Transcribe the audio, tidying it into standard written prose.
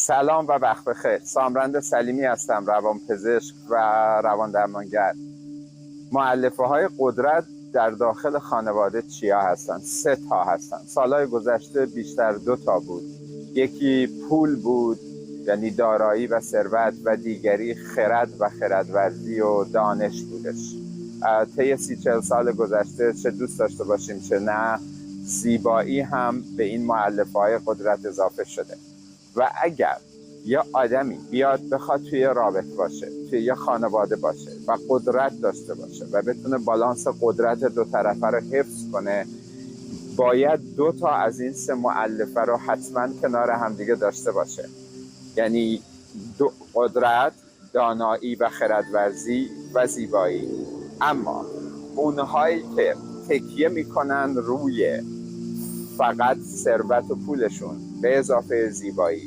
سلام و وقت بخیر. سامرند سلیمی هستم، روانپزشک و روان درمانگر. مؤلفه های قدرت در داخل خانواده چیا هستن؟ 3 تا هستن. سالهای گذشته بیشتر 2 تا بود. یکی پول بود، یعنی دارایی و ثروت، و دیگری خرد و خردورزی و دانش بودش. طی 30-40 سال گذشته چه دوست داشته باشیم چه نه، زیبایی هم به این مؤلفه های قدرت اضافه شده. و اگر یه آدمی بیاد بخواد توی رابطه باشه، توی یه خانواده باشه و قدرت داشته باشه و بتونه بالانس قدرت 2 طرفه رو حفظ کنه، باید 2 تا از این 3 مؤلفه رو حتما کنار همدیگه داشته باشه. یعنی قدرت، دانایی و خردورزی و زیبایی. اما اونهایی که تکیه میکنن روی فقط ثروت و پولشون به اضافه زیبایی